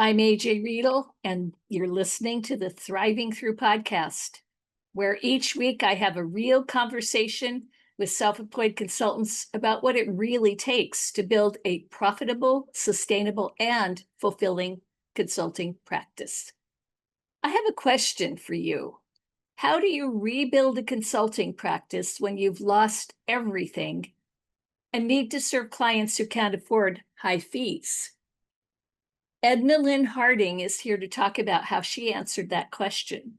I'm AJ Riedel, and you're listening to the Thriving Through podcast, where each week I have a real conversation with self-employed consultants about what it really takes to build a profitable, sustainable, and fulfilling consulting practice. I have a question for you. How do you rebuild a consulting practice when you've lost everything and need to serve clients who can't afford high fees? EdnaLyn Harding is here to talk about how she answered that question.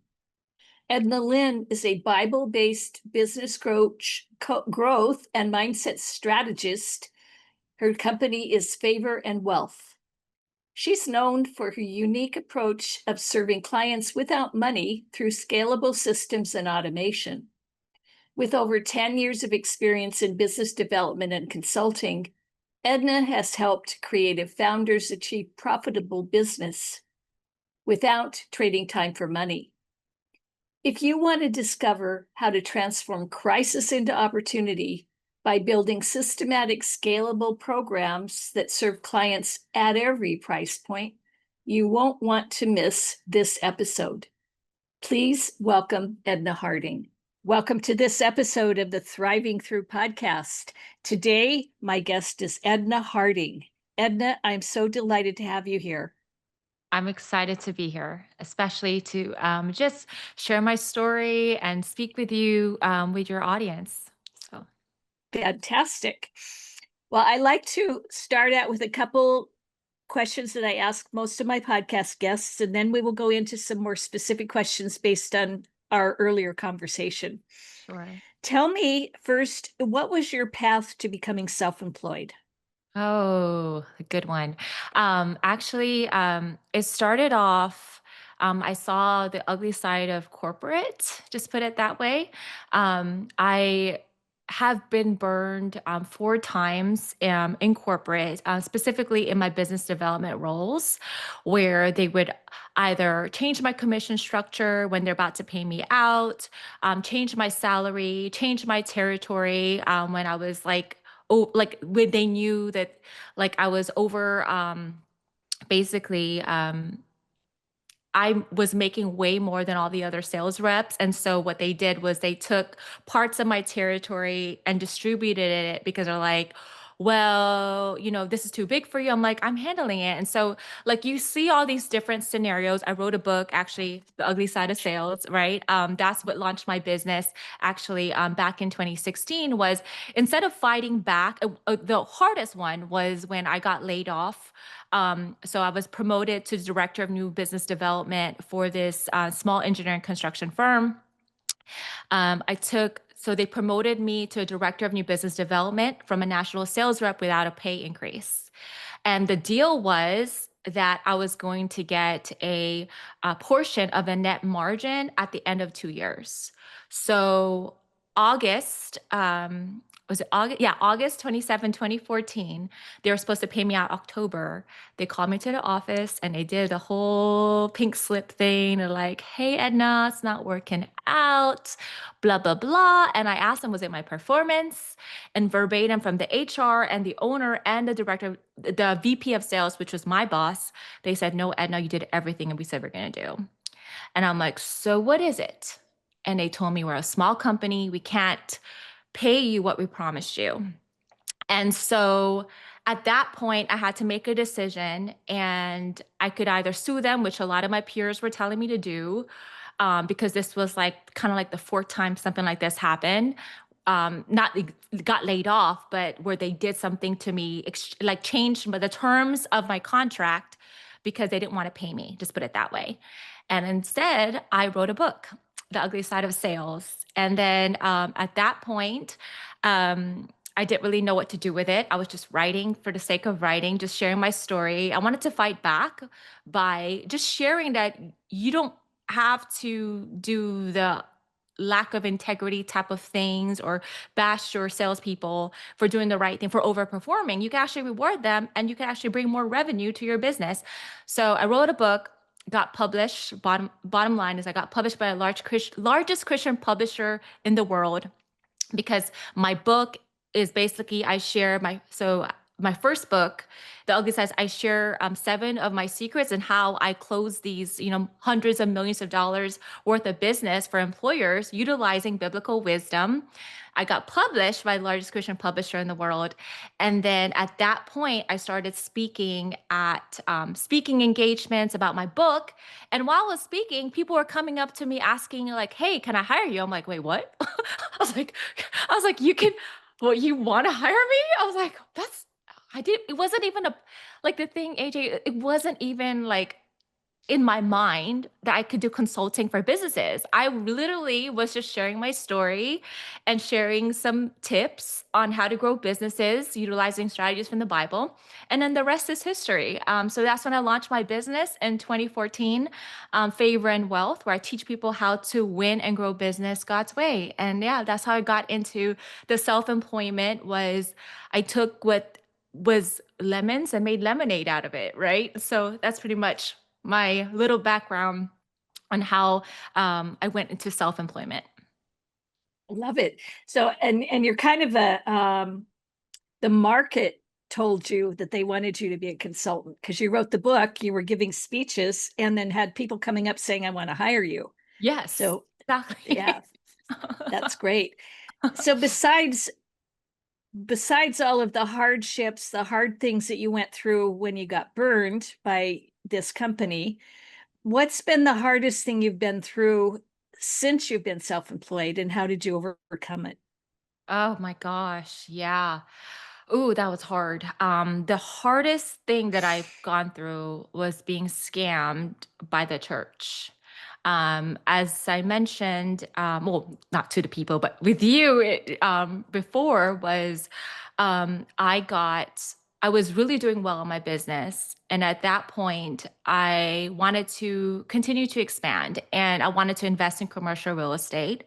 EdnaLyn is a Bible-based business growth and mindset strategist. Her company is Favor and Wealth. She's known for her unique approach of serving clients without money through scalable systems and automation. With over 10 years of experience in business development and consulting, Edna has helped creative founders achieve profitable business without trading time for money. If you want to discover how to transform crisis into opportunity by building systematic, scalable programs that serve clients at every price point, you won't want to miss this episode. Please welcome Edna Harding. Welcome to this episode of the Thriving Through podcast. Today, my guest is Edna Harding. Edna, I'm so delighted to have you here. I'm excited to be here, especially to just share my story and speak with you, with your audience. So, Fantastic. Well, I like to start out with a couple questions that I ask most of my podcast guests, and then we will go into some more specific questions based on our earlier conversation. sure. Tell me first, what was your path to becoming self-employed? Oh, a good one. It started off. I saw the ugly side of corporate, just put it that way. I have been burned 4 times in corporate, specifically in my business development roles, where they would either change my commission structure when they're about to pay me out, change my salary, change my territory when I was like when they knew that like I was over basically I was making way more than all the other sales reps. And so what they did was they took parts of my territory and distributed it because they're like, well, this is too big for you. I'm like, I'm handling it. And so, like, you see all these different scenarios. I wrote a book, actually, The Ugly Side of Sales, right? That's what launched my business, actually, back in 2016, was instead of fighting back, the hardest one was when I got laid off. So I was promoted to director of new business development for this small engineering construction firm. So they promoted me to a director of new business development from a national sales rep without a pay increase. And the deal was that I was going to get a portion of a net margin at the end of 2 years. So August, was it August? Yeah, August 27, 2014. They were supposed to pay me out October. They called me to the office and they did the whole pink slip thing. They're like, hey, Edna, it's not working out, blah, blah, blah. And I asked them, was it my performance? And verbatim from the HR and the owner and the director, the VP of sales, which was my boss, they said, no, Edna, you did everything and we said we're going to do. And I'm like, so what is it? And they told me we're a small company. We can't pay you what we promised you. And so at that point, I had to make a decision, and I could either sue them, which a lot of my peers were telling me to do, because this was like kind of like the fourth time something like this happened. Not got laid off, but where they did something to me, like changed the terms of my contract because they didn't want to pay me, just put it that way. And instead, I wrote a book, The Ugly Side of Sales. And then at that point, I didn't really know what to do with it. I was just writing for the sake of writing, just sharing my story. I wanted to fight back by just sharing that you don't have to do the lack of integrity type of things or bash your salespeople for doing the right thing, for overperforming. You can actually reward them and you can actually bring more revenue to your business. So I wrote a book, got published. Bottom line is I got published by a largest Christian publisher in the world, because my book is basically I share my my first book, the ugly size, I share 7 of my secrets and how I close these, hundreds of millions of dollars worth of business for employers utilizing biblical wisdom. I got published by the largest Christian publisher in the world. And then at that point, I started speaking at speaking engagements about my book. And while I was speaking, people were coming up to me asking, like, "Hey, can I hire you?" I'm like, "Wait, what?" I was like, "You can, well, you want to hire me?" I was like, it wasn't even like the thing, AJ, it wasn't even like in my mind that I could do consulting for businesses. I literally was just sharing my story and sharing some tips on how to grow businesses utilizing strategies from the Bible. And then the rest is history. So that's when I launched my business in 2014, Favor and Wealth, where I teach people how to win and grow business God's way. And yeah, that's how I got into the self-employment. Was I took what was lemons and made lemonade out of it, right? So that's pretty much my little background on how I went into self-employment. I love it. So, and you're kind of the market told you that they wanted you to be a consultant because you wrote the book, you were giving speeches, and then had people coming up saying, "I want to hire you." Yes, So, exactly. yeah, that's great. So, besides all of the hardships, the hard things that you went through when you got burned by this company, what's been the hardest thing you've been through since you've been self-employed, and how did you overcome it? Oh my gosh, yeah. Ooh, that was hard. The hardest thing that I've gone through was being scammed by the church. As I mentioned, well, not to the people, but with you before was I got, I was really doing well in my business. And at that point, I wanted to continue to expand and I wanted to invest in commercial real estate.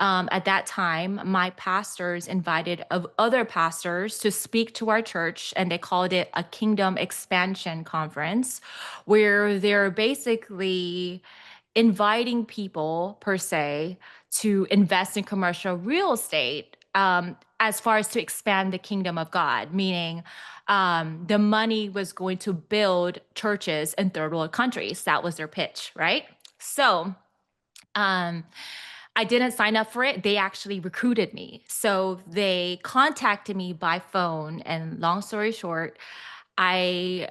At that time, my pastors invited of other pastors to speak to our church, and they called it a kingdom expansion conference, where they're basically inviting people per se to invest in commercial real estate, as far as to expand the kingdom of God, meaning the money was going to build churches in third world countries. That was their pitch, right? So, um, I didn't sign up for it. They actually recruited me. So they contacted me by phone. And long story short, I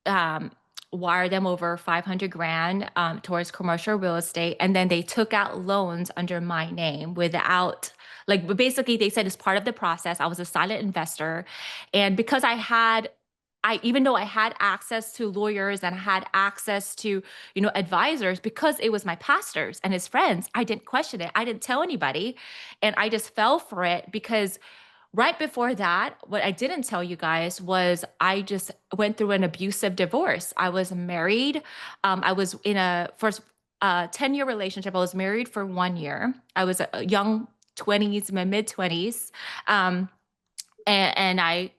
um, wired them over 500 grand towards commercial real estate. And then they took out loans under my name without, like, but basically they said as part of the process, I was a silent investor. And because even though I had access to lawyers and I had access to, advisors, because it was my pastors and his friends, I didn't question it. I didn't tell anybody. And I just fell for it because right before that, what I didn't tell you guys was I just went through an abusive divorce. I was married. I was in a first 10-year relationship. I was married for 1 year. I was a young 20s, my mid 20s. Um, and I,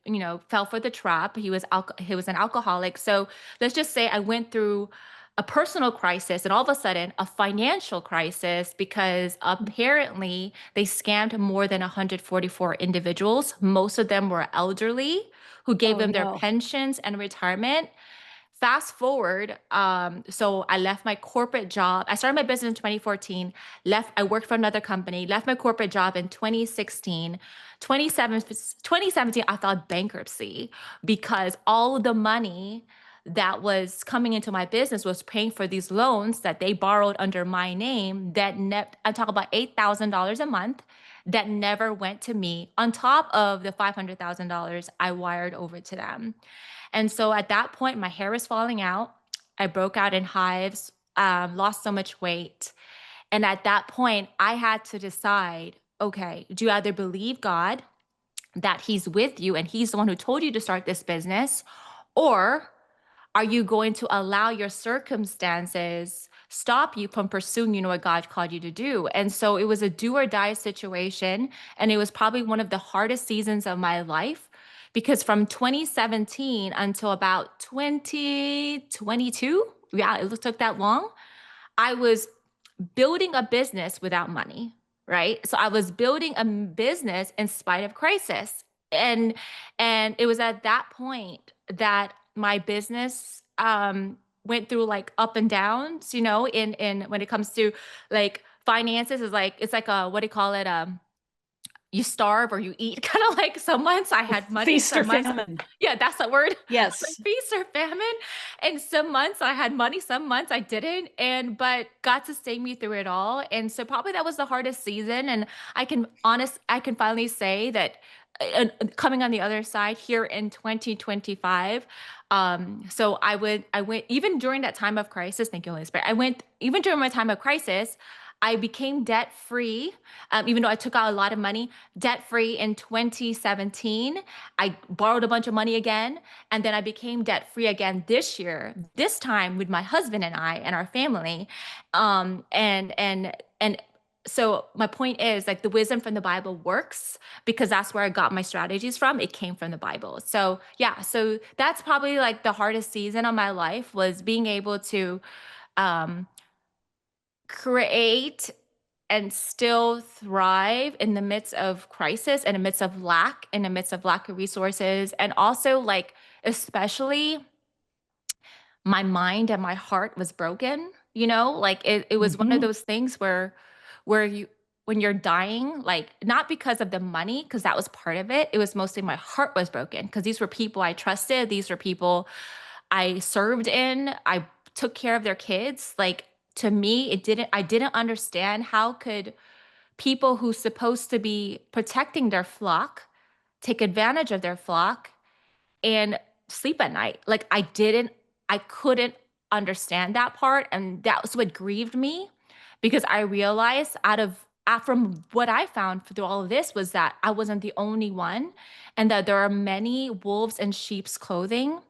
fell for the trap. He was an alcoholic. So let's just say I went through a personal crisis and all of a sudden a financial crisis because apparently they scammed more than 144 individuals. Most of them were elderly who gave Oh them their no. pensions and retirement. Fast forward, so I left my corporate job. I started my business in 2014, I worked for another company, left my corporate job in 2016. 2017, I filed bankruptcy because all the money that was coming into my business was paying for these loans that they borrowed under my name I talk about $8,000 a month that never went to me on top of the $500,000 I wired over to them. And so at that point, my hair was falling out. I broke out in hives, lost so much weight. And at that point, I had to decide, okay, do you either believe God that He's with you and He's the one who told you to start this business? Or are you going to allow your circumstances stop you from pursuing, what God called you to do? And so it was a do or die situation. And it was probably one of the hardest seasons of my life because from 2017 until about 2022, yeah, it took that long. I was building a business without money, right? So I was building a business in spite of crisis. and it was at that point that my business went through like up and downs, in when it comes to like finances. Is like, it's like a, what do you call it, you starve or you eat, kind of like. Some months I had money, Feast or some months, famine. yeah, that's the word. Like Yes. feast or famine. And some months I had money, some months I didn't. And but God sustained me through it all. And so probably that was the hardest season. And I can finally say that coming on the other side here in 2025. So I went even during that time of crisis. Thank you, Holy Spirit. I went even during my time of crisis. I became debt free, even though I took out a lot of money, debt free in 2017. I borrowed a bunch of money again, and then I became debt free again this year, this time with my husband and I and our family. And so my point is, like, the wisdom from the Bible works because that's where I got my strategies from. It came from the Bible. So yeah, so that's probably like the hardest season of my life, was being able to um, create and still thrive in the midst of crisis, in the midst of lack, in the midst of lack of resources. And also, like, especially my mind and my heart was broken, like it was one of Hmm. those things where you, when you're dying, like, not because of the money, because that was part of it. It was mostly my heart was broken because these were people I trusted. These were people I served in. I took care of their kids. Like, to me, I didn't understand how could people who's supposed to be protecting their flock take advantage of their flock and sleep at night. Like, I couldn't understand that part. And that was what grieved me, because I realized from what I found through all of this was that I wasn't the only one, and that there are many wolves in sheep's clothing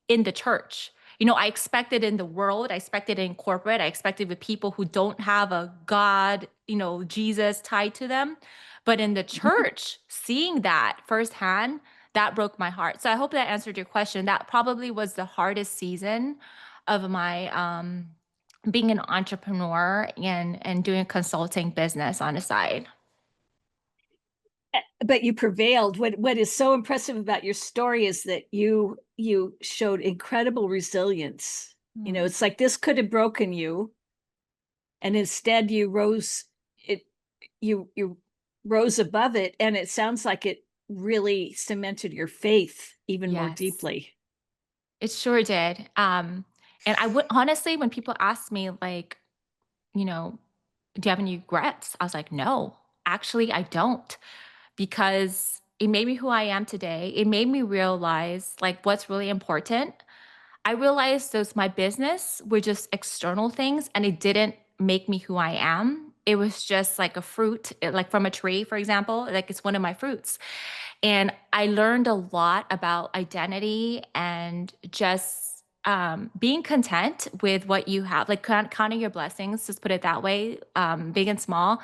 in the church. I expected in the world, I expected in corporate, I expected with people who don't have a God, Jesus tied to them. But in the church, seeing that firsthand, that broke my heart. So I hope that answered your question. That probably was the hardest season of my being an entrepreneur and doing consulting business on the side. But you prevailed. What is so impressive about your story is that you showed incredible resilience. Hmm. It's like this could have broken you, and instead it you rose above it, and it sounds like it really cemented your faith even more Yes, deeply. it sure did. And I would honestly, when people ask me, like, you know, do you have any regrets? I was like, no, actually, I don't, because it made me who I am today. It made me realize like what's really important. I realized those my business were just external things, and it didn't make me who I am. It was just like a fruit, like from a tree, for example, like it's one of my fruits. And I learned a lot about identity and just being content with what you have, like counting your blessings, just put it that way, big and small.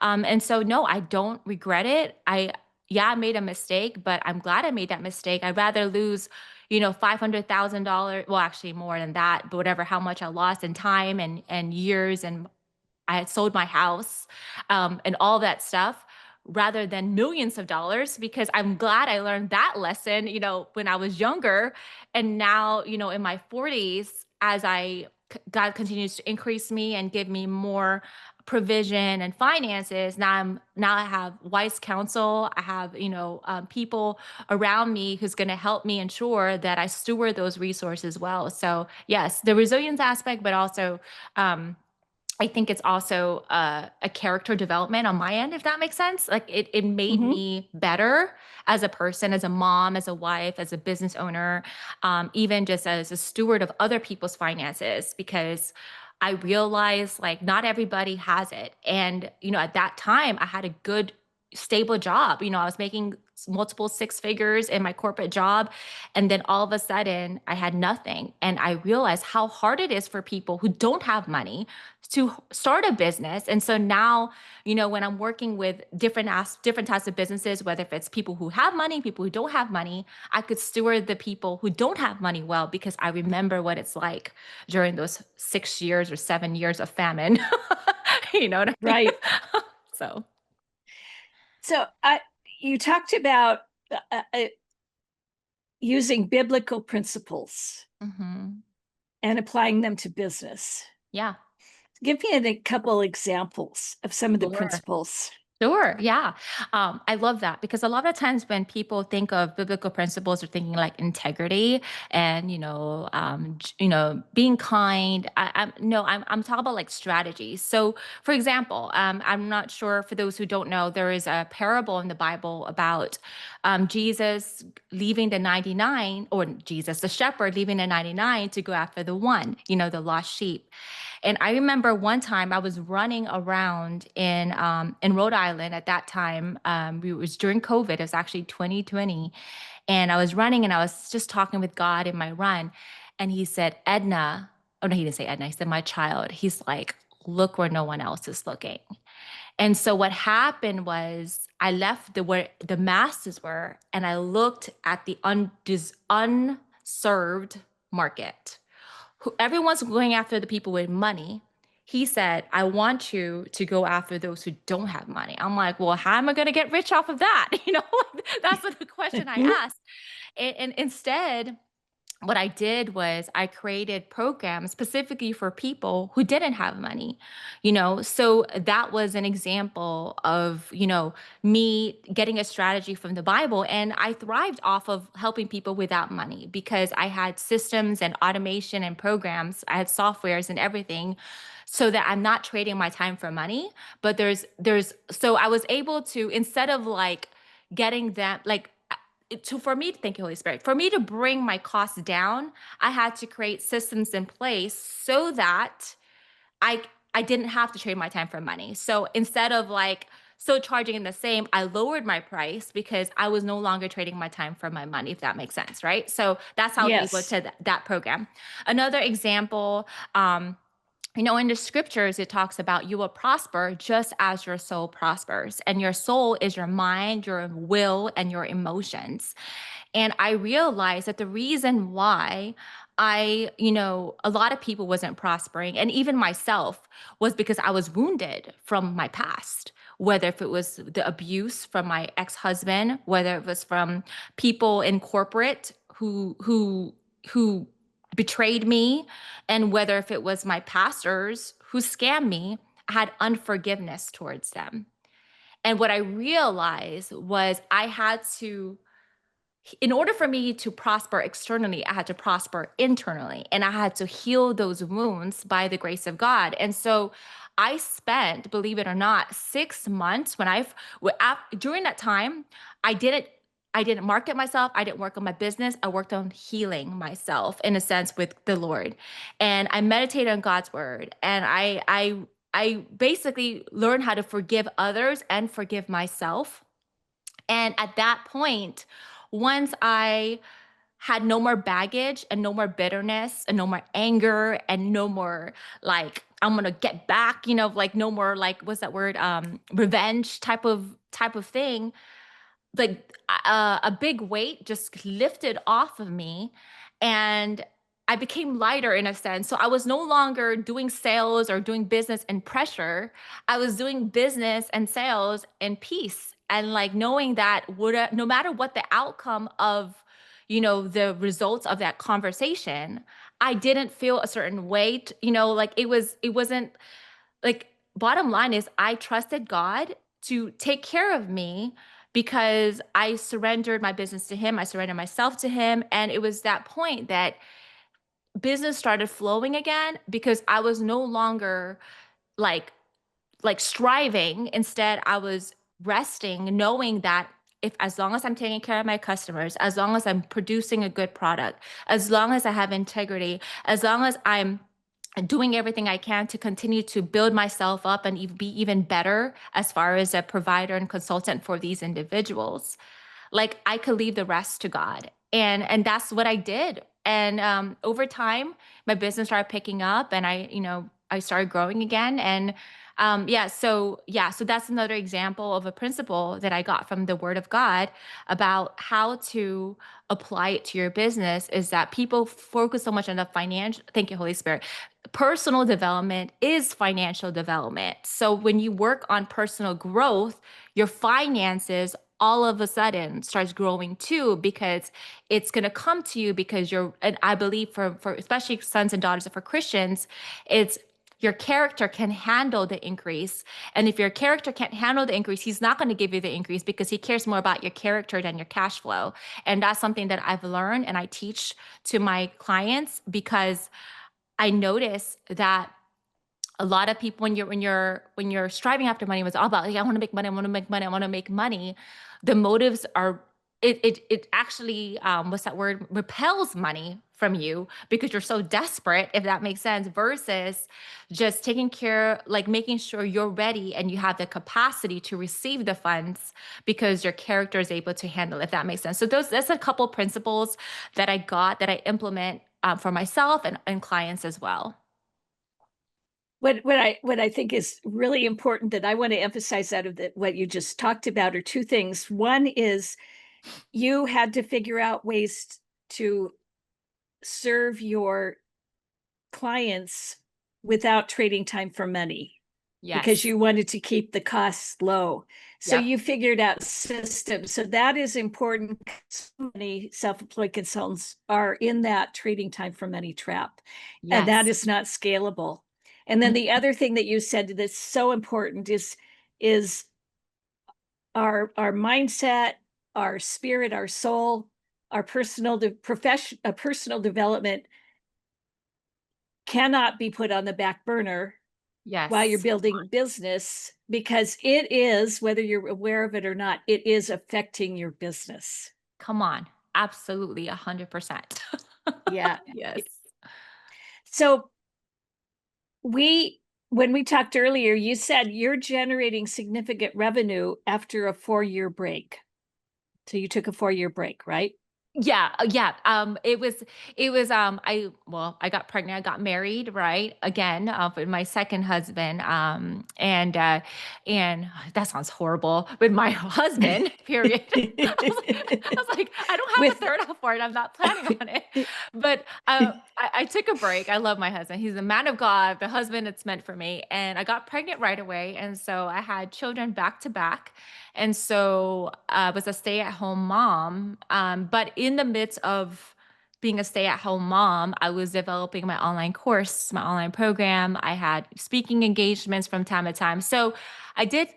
And so, no, I don't regret it. Yeah, I made a mistake, but I'm glad I made that mistake. I'd rather lose, $500,000. Well, actually more than that, but whatever, how much I lost in time and years, and I had sold my house, and all that stuff, rather than millions of dollars, because I'm glad I learned that lesson, when I was younger. And now, in my 40s, as God continues to increase me and give me more provision and finances. Now I have wise counsel. I have, people around me who's going to help me ensure that I steward those resources well. So yes, the resilience aspect, but also, I think it's also a character development on my end, if that makes sense. Like, it made Hmm. me better as a person, as a mom, as a wife, as a business owner, even just as a steward of other people's finances, because I realized like not everybody has it. And, at that time I had a good, stable job. I was making multiple six figures in my corporate job. And then all of a sudden I had nothing. And I realized how hard it is for people who don't have money to start a business. And so now, when I'm working with different types of businesses, whether if it's people who have money, people who don't have money, I could steward the people who don't have money well, because I remember what it's like during those 6 years or 7 years of famine. You know what I mean? Right. So, So you talked about using biblical principles Hmm. and applying them to business. Yeah. Give me a couple examples of some of the Sure. principles. Sure. Yeah. I love that because a lot of times when people think of biblical principles, they're thinking like integrity and, being kind. I'm talking about like strategies. So for example, I'm not sure for those who don't know, there is a parable in the Bible about Jesus leaving the 99 or Jesus, the shepherd leaving the 99 to go after the one, the lost sheep. And I remember one time I was running around in Rhode Island at that time. It was during COVID. It was actually 2020, and I was running and I was just talking with God in my run, and He said, "Edna." Oh no, He didn't say Edna. He said, "My child." He's like, "Look where no one else is looking." And so what happened was I left where the masses were, and I looked at the unserved market. Everyone's going after the people with money. He said, I want you to go after those who don't have money. I'm like, well, how am I going to get rich off of that? That's the question I asked. And instead, what I did was I created programs specifically for people who didn't have money, So that was an example of, me getting a strategy from the Bible. And I thrived off of helping people without money because I had systems and automation and programs. I had softwares and everything so that I'm not trading my time for money. But so I was able to, instead of like getting them, like, for me, thank you, Holy Spirit, for me to bring my costs down, I had to create systems in place so that I I didn't have to trade my time for money. So instead of like still charging in the same, I lowered my price because I was no longer trading my time for my money, if that makes sense, right? So that's how I was able Yes. to that program. Another example, in the scriptures, it talks about you will prosper just as your soul prospers. And your soul is your mind, your will, and your emotions. And I realized that the reason why a lot of people wasn't prospering, and even myself, was because I was wounded from my past, whether if it was the abuse from my ex-husband, whether it was from people in corporate who betrayed me, and whether if it was my pastors who scammed me, I had unforgiveness towards them. And what I realized was I had to, in order for me to prosper externally, I had to prosper internally, and I had to heal those wounds by the grace of God. And so I spent, believe it or not, 6 months during that time, I didn't. I didn't market myself. I didn't work on my business. I worked on healing myself in a sense with the Lord. And I meditated on God's word. And I basically learned how to forgive others and forgive myself. And at that point, once I had no more baggage and no more bitterness and no more anger and no more like I'm gonna get back, like no more like what's that word? Revenge type of thing. Like a big weight just lifted off of me, and I became lighter in a sense. So I was no longer doing sales or doing business in pressure. I was doing business and sales in peace, and like knowing that no matter what the outcome of the results of that conversation, I didn't feel a certain weight. Like it wasn't like, bottom line is I trusted God to take care of me because I surrendered my business to him. I surrendered myself to him. And it was that point that business started flowing again because I was no longer like striving. Instead, I was resting, knowing that if as long as I'm taking care of my customers, as long as I'm producing a good product, as long as I have integrity, as long as I'm doing everything I can to continue to build myself up and be even better as far as a provider and consultant for these individuals, like I could leave the rest to God. And that's what I did. And over time, my business started picking up, and I started growing again. And so that's another example of a principle that I got from the Word of God about how to apply it to your business. Is that people focus so much on the financial. Thank you, Holy Spirit. Personal development is financial development. So when you work on personal growth, your finances all of a sudden starts growing too, because it's going to come to you because and I believe for especially sons and daughters, for Christians, it's your character can handle the increase. And if your character can't handle the increase, he's not going to give you the increase because he cares more about your character than your cash flow. And that's something that I've learned and I teach to my clients, because I notice that a lot of people, when you're striving after money, was all about, like, I want to make money, I want to make money, I want to make money. The motives are, it actually, what's that word, repels money from you because you're so desperate, if that makes sense, versus just taking care, like making sure you're ready and you have the capacity to receive the funds because your character is able to handle it, if that makes sense. So that's a couple principles that I got that I implement for myself and clients as well. What I think is really important that I want to emphasize out of what you just talked about are two things. One is you had to figure out ways to serve your clients without trading time for money, because Yes. you wanted to keep the costs low. So Yep. you figured out systems. So that is important. So many self-employed consultants are in that trading time for money trap, and that Yes. is not scalable. And then the other thing that you said that's so important is our mindset, our spirit, our soul, our personal development cannot be put on the back burner while you're Yes. building business, because it is, whether you're aware of it or not, it is affecting your business. Come on. Absolutely 100%. Yeah. Yes. So we when we talked earlier, you said you're generating significant revenue after a 4-year break. So you took a 4-year break, right? Yeah, yeah. I got pregnant, I got married, right? Again, with my second husband. And that sounds horrible. With my husband, period. I was like, I don't have a With third out for it. I'm not planning on it. But I took a break. I love my husband. He's a man of God, the husband that's meant for me. And I got pregnant right away. And so I had children back to back. And so I was a stay-at-home mom. But in the midst of being a stay-at-home mom, I was developing my online course, my online program. I had speaking engagements from time to time. So I did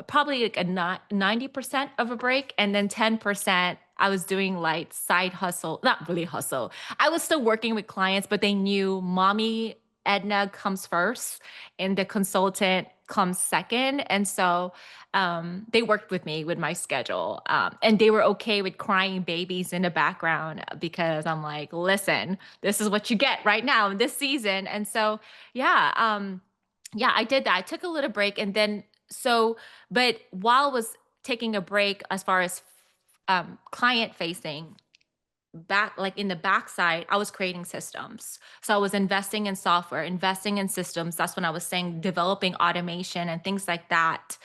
probably like a 90% of a break, and then 10% I was doing like side hustle, not really hustle. I was still working with clients, but they knew mommy Edna comes first and the consultant comes second. And so they worked with me with my schedule. And they were okay with crying babies in the background because I'm like, listen, this is what you get right now in this season. And so, yeah, yeah, I did that. I took a little break, and then but while I was taking a break as far as client facing, back like in the backside, I was creating systems. So I was investing in software, investing in systems. That's when I was saying developing automation and things like that,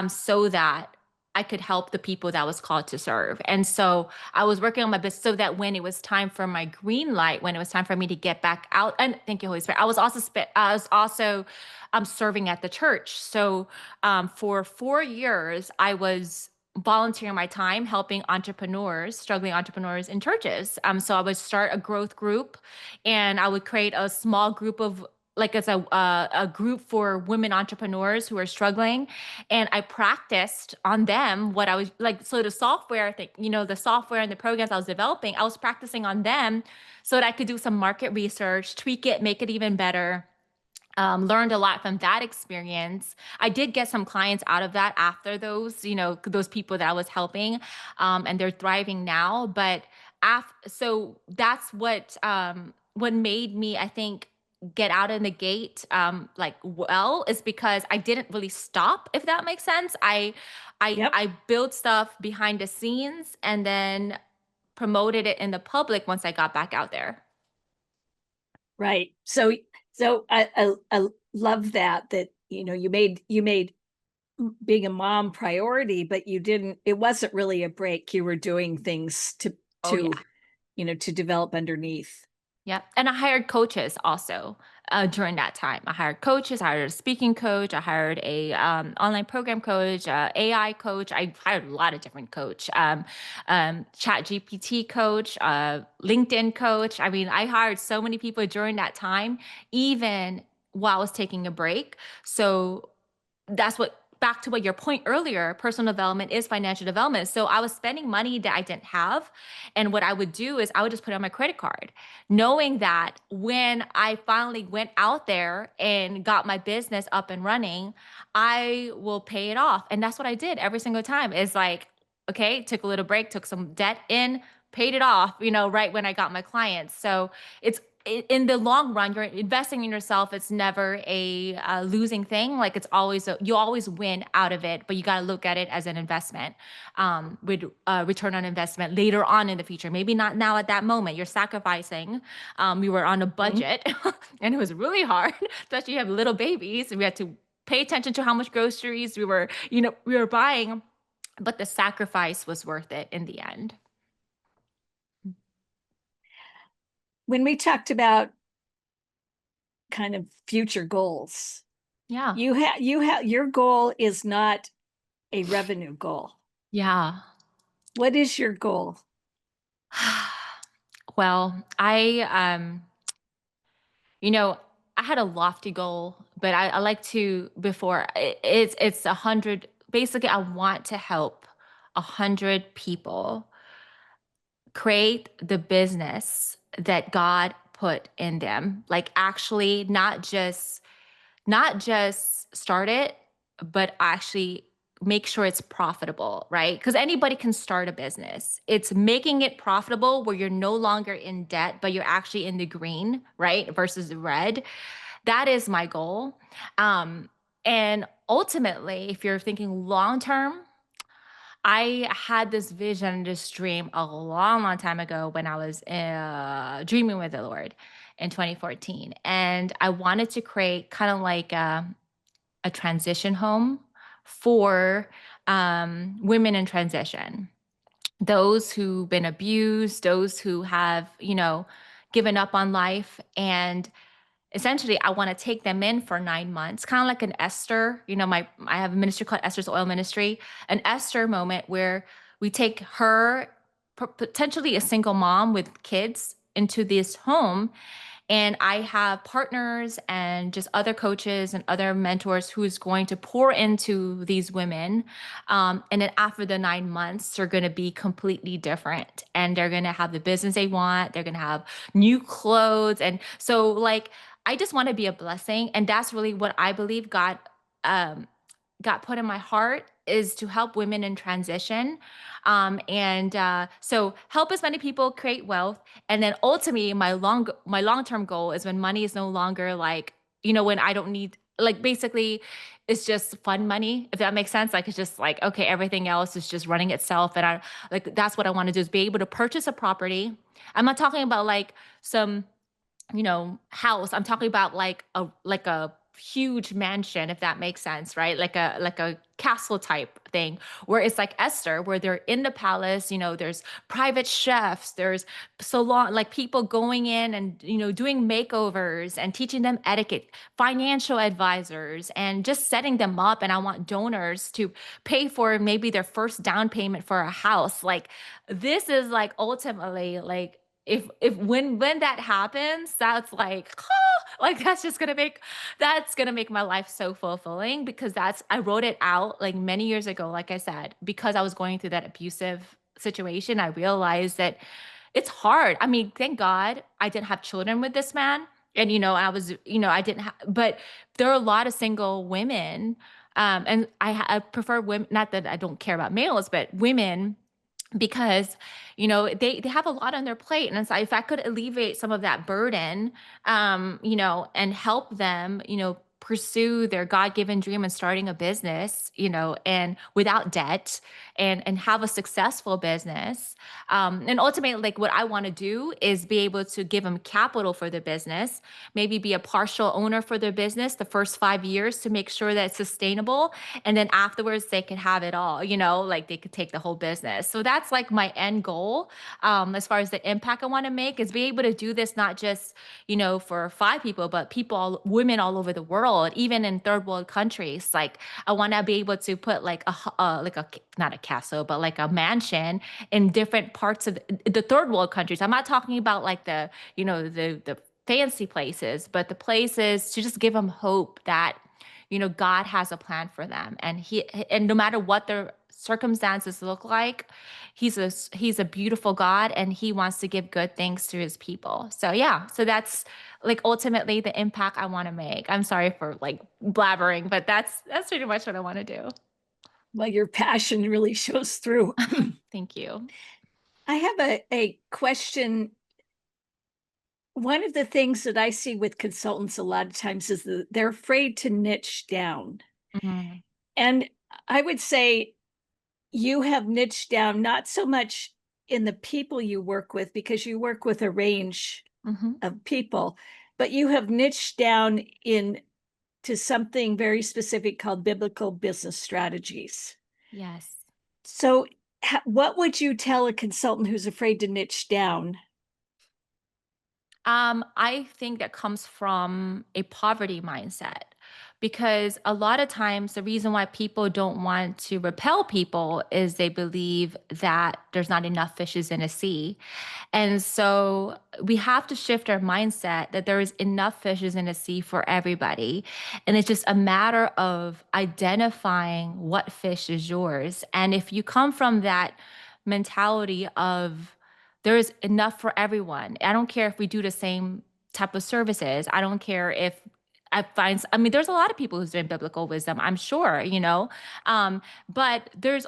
so that I could help the people that I was called to serve. And so I was working on my business so that when it was time for my green light, when it was time for me to get back out, and thank you, Holy Spirit, I was also serving at the church. So for 4 years, I was volunteering my time helping entrepreneurs, struggling entrepreneurs in churches. So I would start a growth group, and I would create a small group of, like, as a group for women entrepreneurs who are struggling, and I practiced on them what I was like. So the software thing, the software and the programs I was developing, I was practicing on them so that I could do some market research, tweak it, make it even better. Learned a lot from that experience. I did get some clients out of that after those people that I was helping, and they're thriving now. But so that's what made me, I think, get out in the gate, like, well, is because I didn't really stop, if that makes sense. I Yep. I built stuff behind the scenes and then promoted it in the public once I got back out there. Right. So I love that you made being a mom priority, but it wasn't really a break. You were doing things to Oh yeah. to to develop underneath. Yeah. And I hired coaches also. during that time. I hired coaches, I hired a speaking coach, I hired a online program coach, AI coach. I hired a lot of different coach, chat GPT coach, LinkedIn coach. I mean, I hired so many people during that time, even while I was taking a break. So that's what back to what your point earlier, personal development is financial development. So I was spending money that I didn't have. And what I would do is I would just put it on my credit card, knowing that when I finally went out there and got my business up and running, I will pay it off. And that's what I did every single time. It's like, okay, took a little break, took some debt in, paid it off, right when I got my clients. So it's in the long run, you're investing in yourself. It's never a losing thing. Like it's always, you always win out of it, but you got to look at it as an investment, with return on investment later on in the future. Maybe not now at that moment. You're sacrificing. We were on a budget and it was really hard, especially you have little babies. We had to pay attention to how much groceries we were buying, but the sacrifice was worth it in the end. When we talked about kind of future goals, Yeah. your goal is not a revenue goal. Yeah. What is your goal? Well, I had a lofty goal, but I like to before it's 100. Basically, I want to help 100 people create the business that God put in them. Like actually, not just start it, but actually make sure it's profitable, right? Because anybody can start a business. It's making it profitable where you're no longer in debt, but you're actually in the green, right? Versus the red. That is my goal. And ultimately, if you're thinking long term, I had this vision, this dream a long, long time ago when I was dreaming with the Lord in 2014. And I wanted to create kind of like a transition home for women in transition, those who've been abused, those who have, given up on life. And essentially, I want to take them in for 9 months, kind of like an Esther. I have a ministry called Esther's Oil Ministry, an Esther moment where we take her, potentially a single mom with kids, into this home, and I have partners and just other coaches and other mentors who's going to pour into these women. And then after the 9 months, they're going to be completely different and they're going to have the business they want. They're going to have new clothes. And so, like, I just want to be a blessing. And that's really what I believe God got put in my heart, is to help women in transition. So help as many people create wealth. And then ultimately my long-term goal is when money is no longer like, when I don't need, like, basically it's just fun money, if that makes sense. Like, it's just like, okay, everything else is just running itself. And I like, that's what I want to do, is be able to purchase a property. I'm not talking about like some house. I'm talking about like a huge mansion, if that makes sense, right? Like a castle type thing, where it's like Esther, where they're in the palace, there's private chefs, there's salon, like people going in and, doing makeovers and teaching them etiquette, financial advisors, and just setting them up. And I want donors to pay for maybe their first down payment for a house. Like, this is like ultimately like, if when that happens, that's like, like that's gonna make my life so fulfilling, because I wrote it out like many years ago, like I said, because I was going through that abusive situation. I realized that it's hard. I mean, thank God I didn't have children with this man. And I was, I didn't have, but there are a lot of single women. And I prefer women, not that I don't care about males, but women, because they have a lot on their plate. And so if I could alleviate some of that burden, and help them pursue their god-given dream and starting a business, and without debt, and have a successful business. And ultimately, like what I want to do is be able to give them capital for the business, maybe be a partial owner for their business the first 5 years to make sure that it's sustainable. And then afterwards, they could have it all, like they could take the whole business. So that's like my end goal, as far as the impact I want to make, is be able to do this not just, for 5 people, but women all over the world, even in third world countries. Like I want to be able to put like not a castle, but like a mansion in different parts of the third world countries. I'm not talking about like the fancy places, but the places to just give them hope that God has a plan for them, and no matter what their circumstances look like, he's a beautiful God, and he wants to give good things to his people. So yeah, so that's like ultimately the impact I want to make. I'm sorry for like blabbering, but that's pretty much what I want to do. Well, your passion really shows through. Thank you. I have a question. One of the things that I see with consultants a lot of times is that they're afraid to niche down. Mhm. And I would say you have niched down not so much in the people you work with, because you work with a range Mhm. of people, but you have niched down in to something very specific called biblical business strategies. Yes. So, what would you tell a consultant who's afraid to niche down? I think that comes from a poverty mindset, because a lot of times the reason why people don't want to repel people is they believe that there's not enough fishes in a sea. And so we have to shift our mindset that there is enough fishes in the sea for everybody. And it's just a matter of identifying what fish is yours. And if you come from that mentality of there is enough for everyone, I don't care if we do the same type of services. I don't care if I mean, there's a lot of people who's doing biblical wisdom, I'm sure, but there's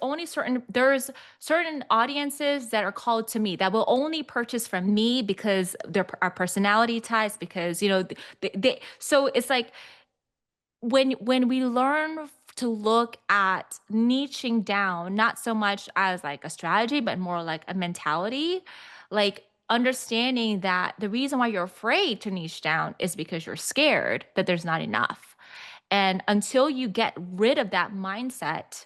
certain audiences that are called to me that will only purchase from me because our personality types, because so it's like when we learn to look at niching down, not so much as like a strategy, but more like a mentality, like understanding that the reason why you're afraid to niche down is because you're scared that there's not enough. And until you get rid of that mindset,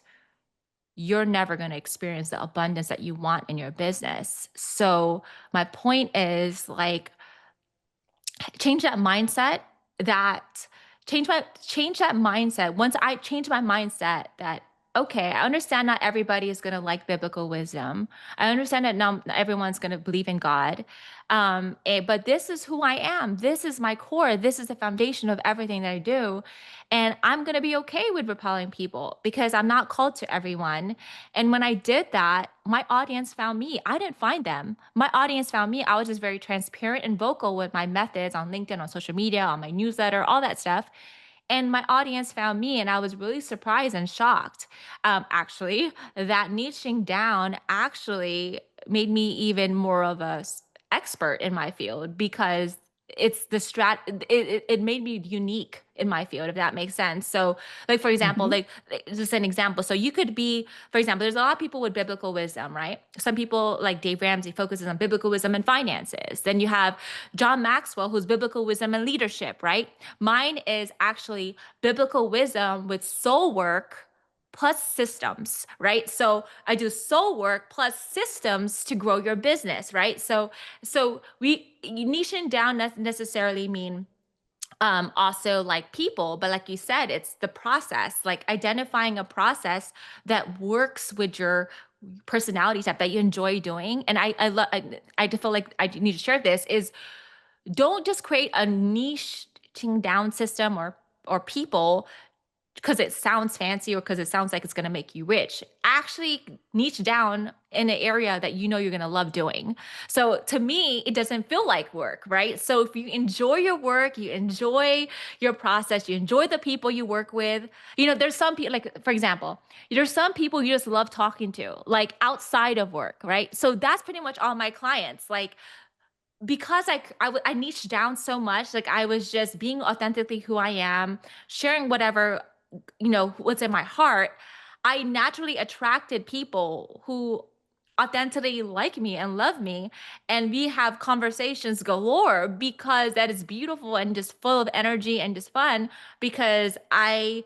you're never going to experience the abundance that you want in your business. So, my point is like, change that mindset that change that mindset. Once I change my mindset that, okay, I understand not everybody is going to like biblical wisdom. I understand that not everyone's going to believe in God. But this is who I am. This is my core. This is the foundation of everything that I do. And I'm going to be okay with repelling people because I'm not called to everyone. And when I did that, my audience found me. I didn't find them. My audience found me. I was just very transparent and vocal with my methods on LinkedIn, on social media, on my newsletter, all that stuff. And my audience found me, and I was really surprised and shocked. Actually, that niching down actually made me even more of a expert in my field because it's the it made me unique in my field, if that makes sense. So like for example, Mhm. just an example, so you could be, for example, there's a lot of people with biblical wisdom, right? Some people like Dave Ramsey focuses on biblical wisdom and finances. Then you have John Maxwell, who's biblical wisdom and leadership, right? Mine is actually biblical wisdom with soul work plus systems, right? So I do soul work plus systems to grow your business, right? So we niching down doesn't necessarily mean also like people, but like you said, it's the process, like identifying a process that works with your personality type that you enjoy doing. And I love, I feel like I need to share this is, don't just create a niching down system or people because it sounds fancy or because it sounds like it's going to make you rich. Actually niche down in an area that you know you're going to love doing. So to me, it doesn't feel like work, right? So if you enjoy your work, you enjoy your process, you enjoy the people you work with, there's some people, like, for example, there's some people you just love talking to, like outside of work, right? So that's pretty much all my clients. Like, because I niched down so much, like I was just being authentically who I am, sharing whatever, what's in my heart. I naturally attracted people who authentically like me and love me. And we have conversations galore because that is beautiful and just full of energy and just fun because I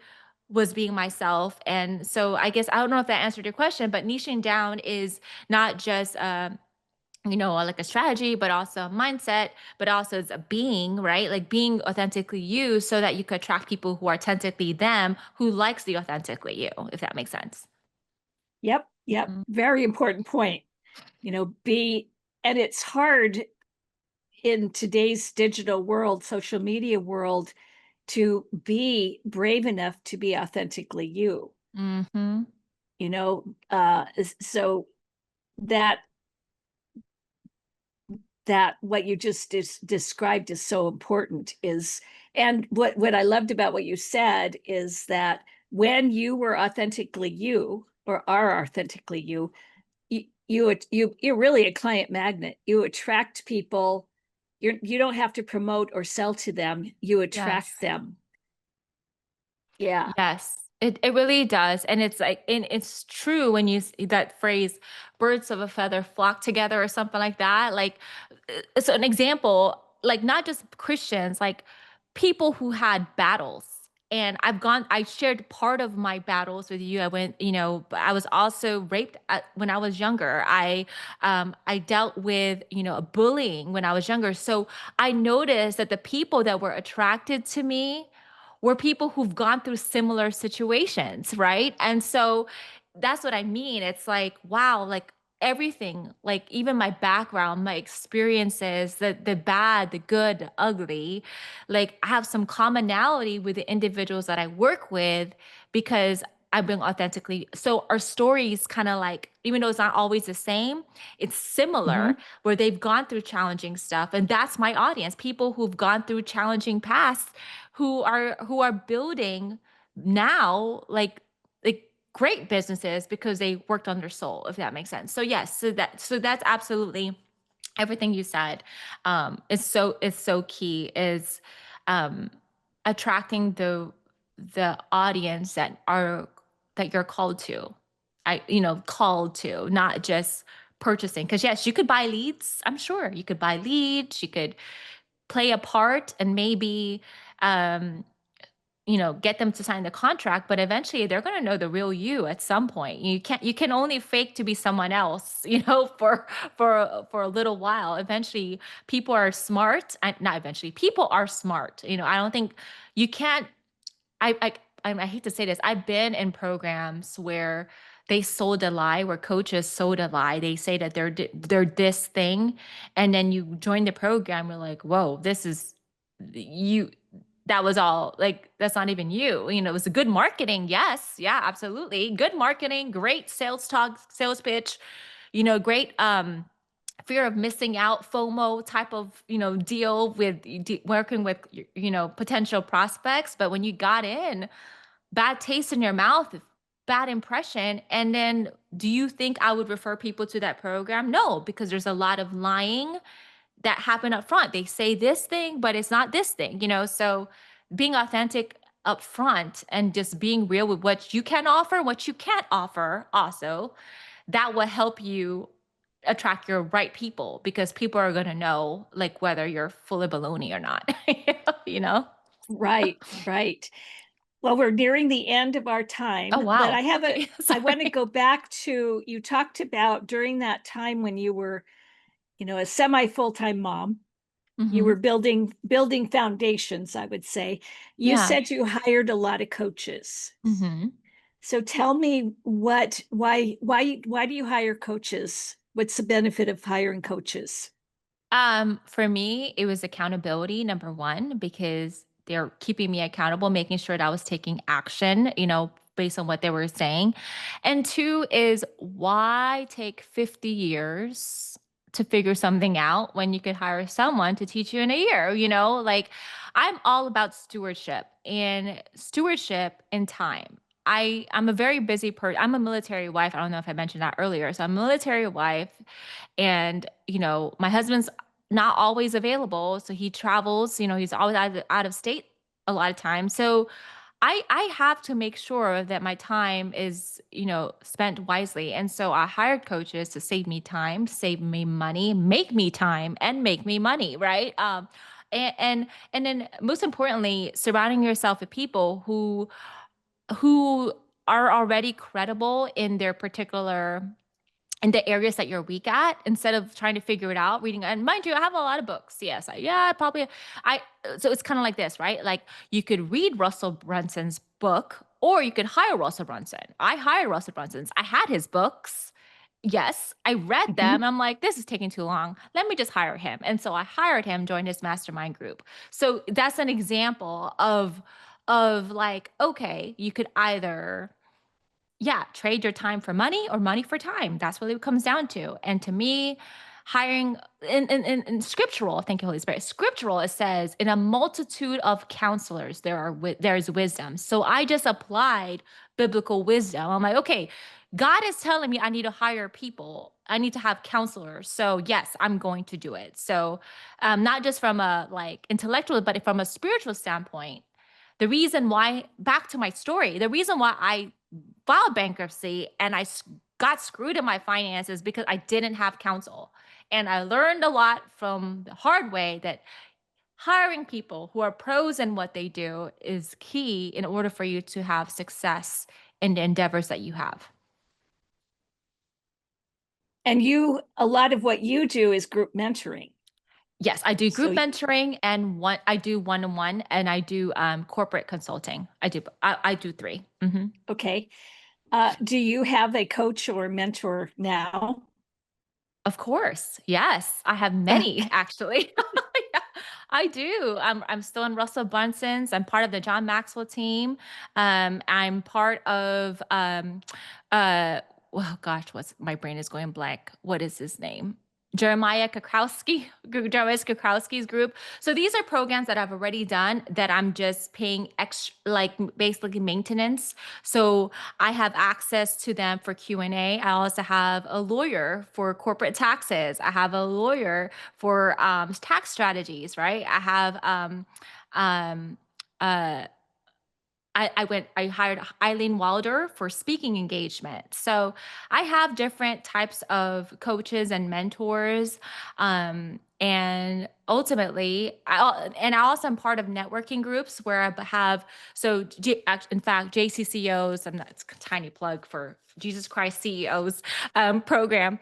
was being myself. And so I guess I don't know if that answered your question, but niching down is not just like a strategy, but also a mindset, but also it's a being, right? Like being authentically you so that you could attract people who are authentically them, who likes the authentically you, if that makes sense. Yep. Yep. Mm. Very important point. And it's hard in today's digital world, social media world, to be brave enough to be authentically you. Mm-hmm. So that that what you just described is so important. And what I loved about what you said is that when you were authentically you, or are authentically you, you're really a client magnet. You attract people. You don't have to promote or sell to them. You attract Yes. them. Yeah. Yes, it really does. And it's like, and it's true when that phrase, birds of a feather flock together or something like that. Like, so an example, like not just Christians, like people who had battles. And I shared part of my battles with you. I went, I was also raped when I was younger. I dealt with, bullying when I was younger. So I noticed that the people that were attracted to me were people who've gone through similar situations, right? And so that's what I mean. It's like, wow, like everything, like even my background, my experiences, the bad, the good, the ugly, like I have some commonality with the individuals that I work with because I bring authentically. So our stories kind of like, even though it's not always the same, it's similar Mhm. where they've gone through challenging stuff. And that's my audience, people who've gone through challenging pasts who are building now like great businesses because they worked on their soul, if that makes sense. So yes, so that's absolutely everything you said. Is so key is um attracting the audience that you're called to. Called to, not just purchasing. Because yes, you could buy leads. I'm sure you could buy leads. You could play a part and maybe um get them to sign the contract, but eventually they're going to know the real you at some point. You can only fake to be someone else, for a little while. Eventually people are smart. Not eventually, people are smart. I don't think you can't. I hate to say this. I've been in programs where they sold a lie, where coaches sold a lie. They say that they're this thing, and then you join the program. You're like, whoa, this is you. That was all like that's not even you. It was a good marketing. Yes, yeah, absolutely, good marketing, great sales talk, sales pitch. Great fear of missing out, FOMO type of deal with working with potential prospects. But when you got in, bad taste in your mouth, bad impression. And then do you think I would refer people to that program? No, because there's a lot of lying that happen up front. They say this thing, but it's not this thing, So being authentic up front and just being real with what you can offer, what you can't offer also, that will help you attract your right people because people are going to know like whether you're full of baloney or not, you know? Right, right. Well, we're nearing the end of our Oh, time, but wow. Okay. I want to Sorry. go back to, you talked about during that time when you were, a semi full-time mom, you Hmm. were building foundations, I would say. You Yeah. said you hired a lot of coaches. Hmm. So tell me why do you hire coaches? What's the benefit of hiring coaches? For me, it was accountability, number one, because they're keeping me accountable, making sure that I was taking action, based on what they were saying. And two is why take 50 years to figure something out when you could hire someone to teach you in a year, Like I'm all about stewardship and time. I'm a very busy person. I'm a military wife. I don't know if I mentioned that earlier. So I'm a military wife and my husband's not always available, so he travels. He's always out of state a lot of times. So I have to make sure that my time is, spent wisely. And so I hired coaches to save me time, save me money, make me time, and make me money, right? And then most importantly, surrounding yourself with people who are already credible in their particular in the areas that you're weak at, instead of trying to figure it out reading. And mind you, I have a lot of books. Yes, yeah, probably. I So it's kind of like this, right? Like, you could read Russell Brunson's book, or you could hire Russell Brunson. I hired Russell Brunson's. I had his books. Yes, I read Mhm. them. I'm like, this is taking too long. Let me just hire him. And so I hired him, joined his mastermind group. So that's an example of like, okay, you could either, yeah, trade your time for money or money for time. That's what it comes down to. And to me, hiring in scriptural, thank you, Holy Spirit. Scriptural, it says, in a multitude of counselors, there's wisdom. So I just applied biblical wisdom. I'm like, okay, God is telling me I need to hire people. I need to have counselors. So yes, I'm going to do it. So not just from a like intellectual, but from a spiritual standpoint. The reason why, back to my story, the reason why I filed bankruptcy and got screwed in my finances because I didn't have counsel. And I learned a lot from the hard way that hiring people who are pros in what they do is key in order for you to have success in the endeavors that you have. And a lot of what you do is group mentoring. Yes, I do So, group mentoring, and I do one-on-one, and I do corporate consulting. I do three. okay. Do you have a coach or mentor now? Of course. Yes. I have many actually. Yeah, I do. I'm still in Russell Brunson's. I'm part of the John Maxwell team. I'm part of well gosh, what's my brain is going blank. What is his name? Jeremiah Kakrowski's group. So these are programs that I've already done that I'm just paying extra, like basically maintenance. So I have access to them for Q&A. I also have a lawyer for corporate taxes. I have a lawyer for tax strategies, right? I have um, uh, I hired Eileen Wilder for speaking engagement. So I have different types of coaches and mentors. And ultimately, I also am part of networking groups where I have, so in fact, JCCOs, and that's a tiny plug for Jesus Christ CEOs program.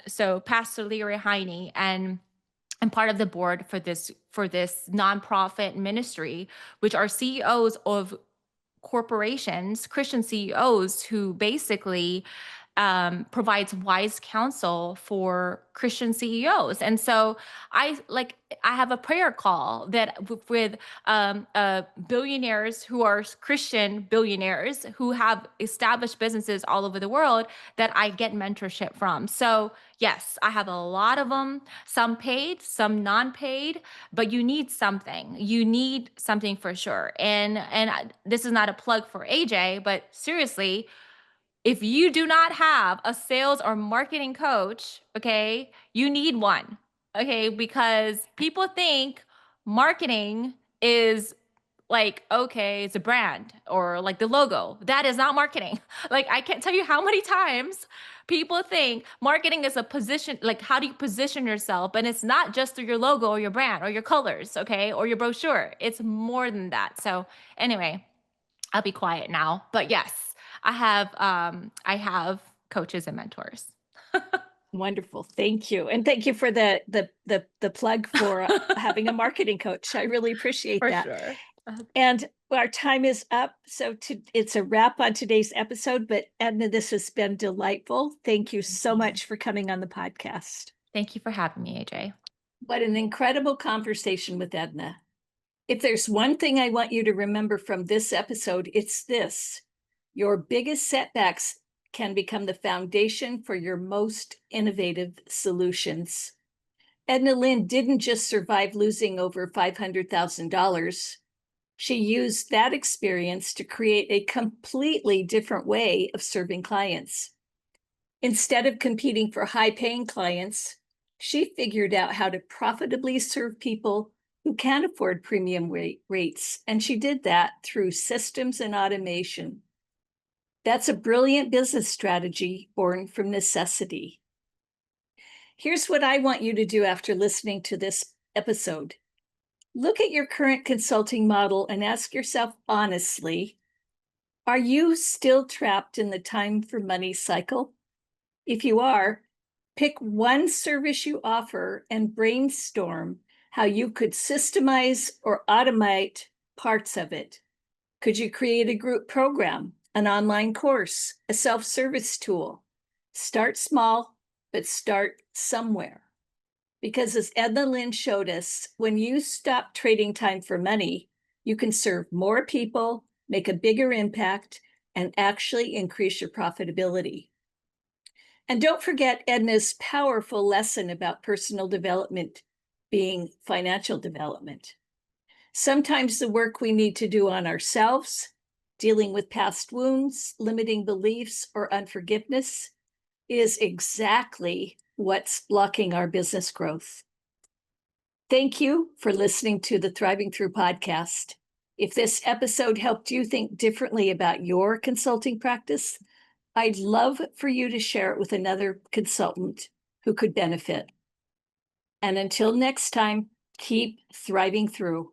So Pastor Leary Heine, and I'm part of the board for this nonprofit ministry, which are CEOs of corporations, Christian CEOs, who basically provides wise counsel for Christian CEOs. And so I have a prayer call that with billionaires who are Christian billionaires who have established businesses all over the world that I get mentorship from. So yes, I have a lot of them, some paid, some non-paid, but you need something. You need something for sure. This is not a plug for AJ, but seriously, if you do not have a sales or marketing coach, okay, you need one, okay, because people think marketing is like, okay, it's a brand or like the logo. That is not marketing. Like, I can't tell you how many times people think marketing is a position, like, how do you position yourself? And it's not just through your logo or your brand or your colors, okay, or your brochure. It's more than that. So, anyway, I'll be quiet now. But yes, I have coaches and mentors. wonderful. Thank you. And thank you for the plug for having a marketing coach. I really appreciate For that. sure. And our time is up. So it's a wrap on today's episode. But Edna, this has been delightful. Thank you so much for coming on the podcast. Thank you for having me, AJ. What an incredible conversation with Edna. If there's one thing I want you to remember from this episode, it's this: your biggest setbacks can become the foundation for your most innovative solutions. EdnaLyn didn't just survive losing over $500,000. She used that experience to create a completely different way of serving clients. Instead of competing for high-paying clients, she figured out how to profitably serve people who can't afford premium rates, and she did that through systems and automation. That's a brilliant business strategy born from necessity. Here's what I want you to do after listening to this episode. Look at your current consulting model and ask yourself honestly, are you still trapped in the time for money cycle? If you are, pick one service you offer and brainstorm how you could systemize or automate parts of it. Could you create a group program, an online course, a self-service tool? Start small, but start somewhere. Because as EdnaLyn showed us, when you stop trading time for money, you can serve more people, make a bigger impact, and actually increase your profitability. And don't forget Edna's powerful lesson about personal development being financial development. Sometimes the work we need to do on ourselves, dealing with past wounds, limiting beliefs, or unforgiveness, is exactly what's blocking our business growth. Thank you for listening to the Thriving Through podcast. If this episode helped you think differently about your consulting practice, I'd love for you to share it with another consultant who could benefit. And until next time, keep thriving through.